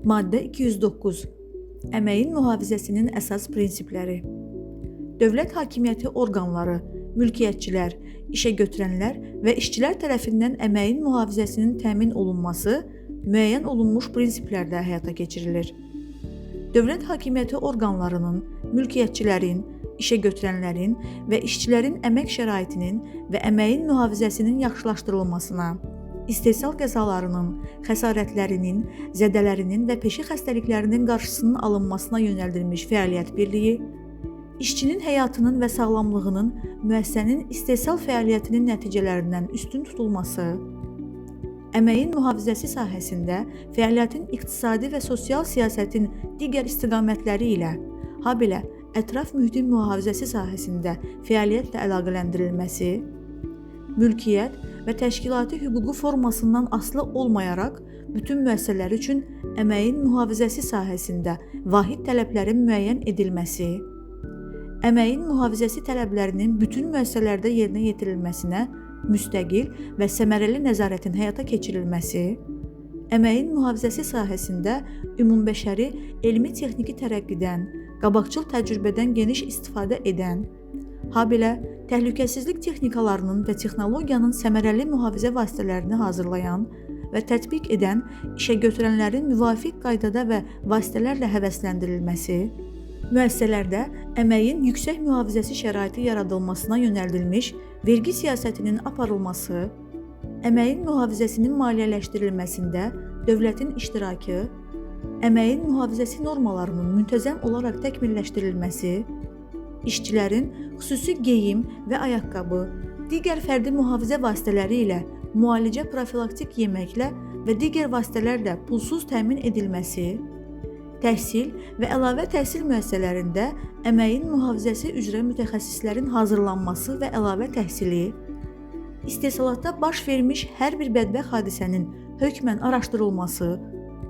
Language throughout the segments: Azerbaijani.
Maddə 209. Əməyin mühafizəsinin əsas prinsipləri. Dövlət hakimiyyəti orqanları, mülkiyyətçilər, işə götürənlər və işçilər tərəfindən əməyin mühafizəsinin təmin olunması müəyyən olunmuş prinsiplərdə həyata keçirilir. Dövlət hakimiyyəti orqanlarının, mülkiyyətçilərin, işə götürənlərin və işçilərin əmək şəraitinin və əməyin mühafizəsinin yaxşılaşdırılmasına, istehsal qəzalarının, xəsarətlərinin, zədələrinin və peşə xəstəliklərinin qarşısının alınmasına yönəldilmiş fəaliyyət birliyi, işçinin həyatının və sağlamlığının müəssisənin istehsal fəaliyyətinin nəticələrindən üstün tutulması, əməyin mühafizəsi sahəsində fəaliyyətin iqtisadi və sosial siyasətin digər istiqamətləri ilə, habelə ətraf mühitin mühafizəsi sahəsində fəaliyyətlə əlaqələndirilməsi, mülkiyyət və təşkilati hüququ formasından asılı olmayaraq bütün müəssisələr üçün əməyin mühafizəsi sahəsində vahid tələblərin müəyyən edilməsi, əməyin mühafizəsi tələblərinin bütün müəssisələrdə yerinə yetirilməsinə müstəqil və səmərəli nəzarətin həyata keçirilməsi, əməyin mühafizəsi sahəsində ümumbəşəri elmi-texniki tərəqqidən, qabaqcıl təcrübədən geniş istifadə edən, habelə təhlükəsizlik texnikalarının və texnologiyanın səmərəli mühafizə vasitələrini hazırlayan və tətbiq edən işə götürənlərin müvafiq qaydada və vasitələrlə həvəsləndirilməsi, müəssisələrdə əməyin yüksək mühafizəsi şəraiti yaradılmasına yönəldilmiş vergi siyasətinin aparılması, əməyin mühafizəsinin maliyyələşdirilməsində dövlətin iştirakı, əməyin mühafizəsi normalarının müntəzəm olaraq təkmilləşdirilməsi, işçilərin xüsusi geyim və ayaqqabı, digər fərdi mühafizə vasitələri ilə müalicə profilaktik yeməklə və digər vasitələrlə pulsuz təmin edilməsi, təhsil və əlavə təhsil müəssisələrində əməyin mühafizəsi üzrə mütəxəssislərin hazırlanması və əlavə təhsili, istehsalatda baş vermiş hər bir bədbəxt hadisənin hökmən araşdırılması,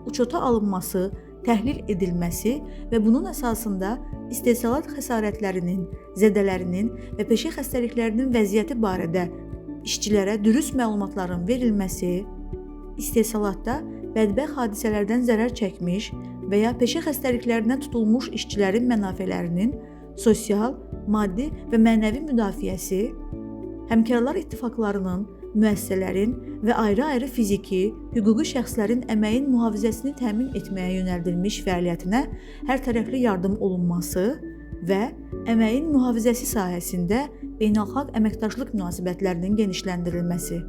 uçota alınması, təhlil edilməsi və bunun əsasında istehsalat xəsarətlərinin, zədələrinin və peşə xəstəliklərinin vəziyyəti barədə işçilərə dürüst məlumatların verilməsi, istehsalatda bədbəxt hadisələrdən zərər çəkmiş və ya peşə xəstəliklərinə tutulmuş işçilərin mənafelərinin sosial, maddi və mənəvi müdafiəsi, həmkarlar ittifaqlarının, müəssisələrin və ayrı-ayrı fiziki, hüquqi şəxslərin əməyin mühafizəsini təmin etməyə yönəldilmiş fəaliyyətinə hərtərəfli yardım olunması və əməyin mühafizəsi sahəsində beynəlxalq əməkdaşlıq münasibətlərinin genişləndirilməsi.